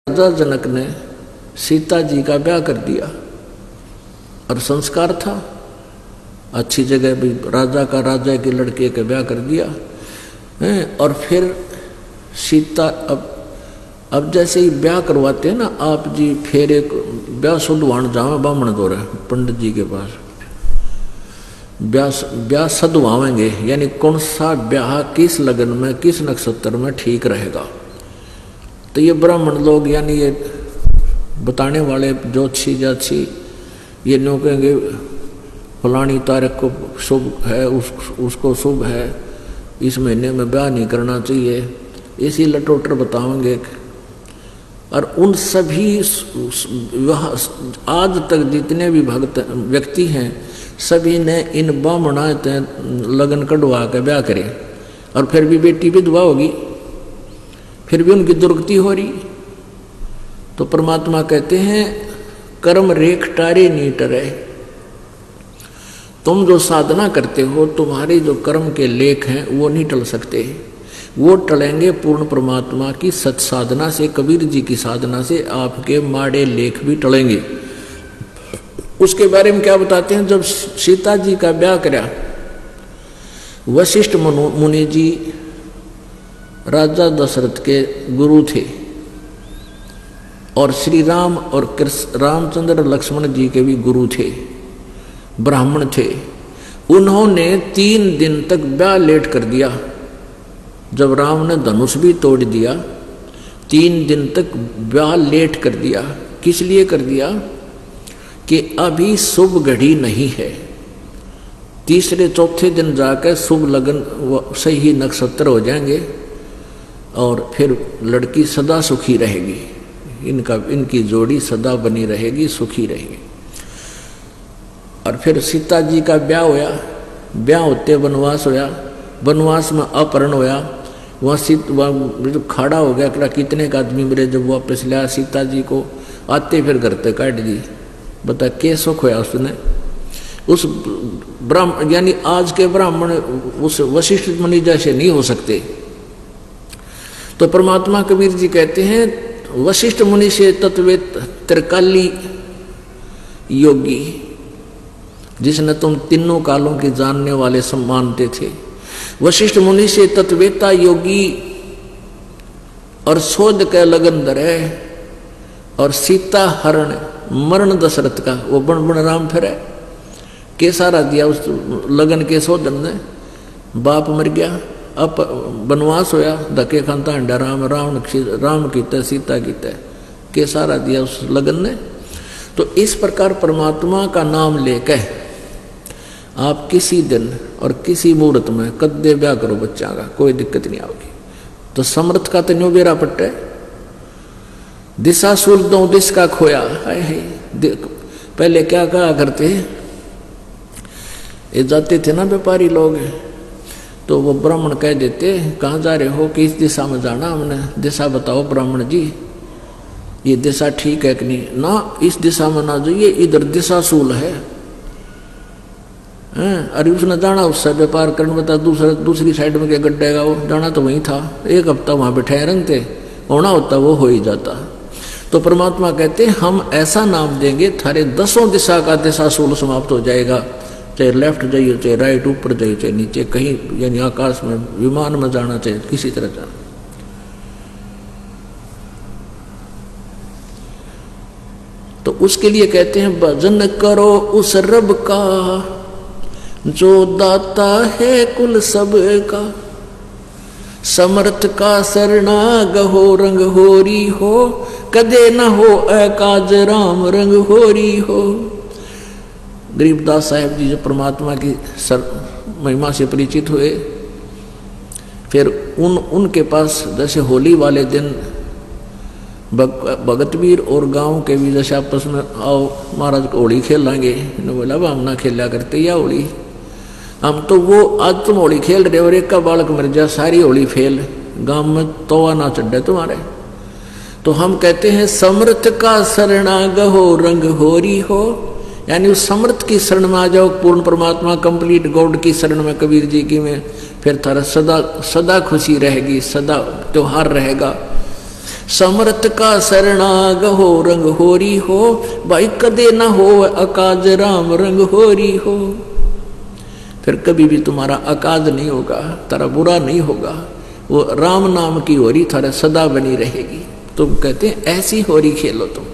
राजा जनक ने सीता जी का ब्याह कर दिया और संस्कार था, अच्छी जगह भी राजा का राजा के लड़के का ब्याह कर दिया है। और फिर सीता अब जैसे ही ब्याह करवाते हैं ना आप जी, फिर एक ब्याह शुद्धवान जावे ब्राह्मण दो रहे पंडित जी के पास, ब्याह सदवावेंगे, यानी कौन सा ब्याह किस लगन में किस नक्षत्र में ठीक रहेगा। तो ये ब्राह्मण लोग यानी ये बताने वाले ज्योतिषी जाछी ये न्यों कहेंगे फलानी तारीख को शुभ है, उसको शुभ है, इस महीने में ब्याह नहीं करना चाहिए, इसी लटोटर बताएंगे। और उन सभी आज तक जितने भी भक्त व्यक्ति हैं सभी ने इन ब्राह्मणों लगन कढ़वा के ब्याह करे, और फिर भी बेटी विधवा होगी, फिर भी उनकी दुर्गति हो रही। तो परमात्मा कहते हैं कर्म रेख टारे नहीं टरे। तुम जो साधना करते हो तुम्हारे जो कर्म के लेख हैं वो नहीं टल सकते, वो टलेंगे पूर्ण परमात्मा की सत साधना से, कबीर जी की साधना से आपके माड़े लेख भी टलेंगे। उसके बारे में क्या बताते हैं, जब सीता जी का ब्याह कराया वशिष्ठ मुनि जी राजा दशरथ के गुरु थे और श्री राम और रामचंद्र लक्ष्मण जी के भी गुरु थे, ब्राह्मण थे। उन्होंने 3 दिन तक ब्याह लेट कर दिया। जब राम ने धनुष भी तोड़ दिया 3 दिन तक ब्याह लेट कर दिया। किस लिए कर दिया कि अभी शुभ घड़ी नहीं है, तीसरे चौथे दिन जाकर शुभ लगन सही नक्षत्र हो जाएंगे और फिर लड़की सदा सुखी रहेगी, इनकी जोड़ी सदा बनी रहेगी, सुखी रहेगी। और फिर सीता जी का ब्याह होया, ब्याह होते वनवास होया, वनवास में अपहरण होया, वहाँ खड़ा हो गया कि कितने का आदमी मेरे, जब वापस लाया सीता जी को आते फिर घर तक काट दी। बता क्या सुख होया उसने, उस ब्राह्मण यानी आज के ब्राह्मण उस वशिष्ठ मुनि जैसे नहीं हो सकते। तो परमात्मा कबीर जी कहते हैं वशिष्ठ मुनि से तत्वेत त्रिकाली योगी, जिसने तुम तीनों कालों के जानने वाले सम्मानते थे, वशिष्ठ मुनि से तत्वेता योगी और शोध के लगन धरे और सीता हरण मरण दशरथ का वो बन राम फिरे के सारा दिया उस लगन के शोधन ने। बाप मर गया, अब वनवास होया, धके खानता अंडा राम कीता सीता कीता के सारा दिया उस लगन ने। तो इस प्रकार परमात्मा का नाम लेकर आप किसी दिन और किसी मुहूर्त में कद्दे ब्याह करो बच्चा का, कोई दिक्कत नहीं आओगी। तो समर्थ का तो न्यू बेरा पट्टे दिशा सूल दो दिश का खोया है। पहले क्या कहा करते, ये जाते थे ना व्यापारी लोग, तो वो ब्राह्मण कह देते कहाँ जा रहे हो, कि इस दिशा में जाना, हमने दिशा बताओ ब्राह्मण जी, ये दिशा ठीक है कि नहीं, ना इस दिशा में ना जाइए, इधर दिशा सूल है। अरे उसने जाना उससे व्यापार करने बता, दूसरी साइड में क्या गड्ढे का, वो जाना तो वहीं था, 1 हफ्ता वहां बैठे रहते, होना होता वो हो ही जाता। तो परमात्मा कहते हम ऐसा नाम देंगे थारे 10 दिशा का दिशा सूल समाप्त हो जाएगा, चाहे लेफ्ट जाइए, चाहे राइट, ऊपर जाइए, चाहे नीचे, कहीं यानी आकाश में विमान में जाना, चाहे किसी तरह जाना। तो उसके लिए कहते हैं भजन करो उस रब का जो दाता है कुल सब का, समर्थ का शरणा गहो रंग होरी हो, कदे न हो अकाज राम रंग होरी हो। गरीबदास साहब जी जो परमात्मा की महिमा से परिचित हुए, फिर उनके पास जैसे होली वाले दिन भगतवीर और गांव के भी जैसे आपस में आओ महाराज होली खेल लेंगे, बोला हम ना खेला करते या होली, हम तो वो आज तुम होली खेल रहे और एक का बालक मर जाए, सारी होली फेल, गांव में तोवा ना चढ़े तुम्हारे। तो हम कहते हैं समर्थ का शरणा गहो रंग होरी हो, यानी उस समर्थ की शरण में आ जाओ, पूर्ण परमात्मा कंप्लीट गॉड की शरण में, कबीर जी की में, फिर थारा सदा सदा खुशी रहेगी, सदा त्योहार रहेगा। समर्थ का शरणाग हो रंग होरी हो, भाई कदे न हो अकाज राम रंग होरी हो। फिर कभी भी तुम्हारा अकाज नहीं होगा, तारा बुरा नहीं होगा, वो राम नाम की होरी थारा सदा बनी रहेगी। तुम कहते हैं ऐसी होरी खेलो तुम।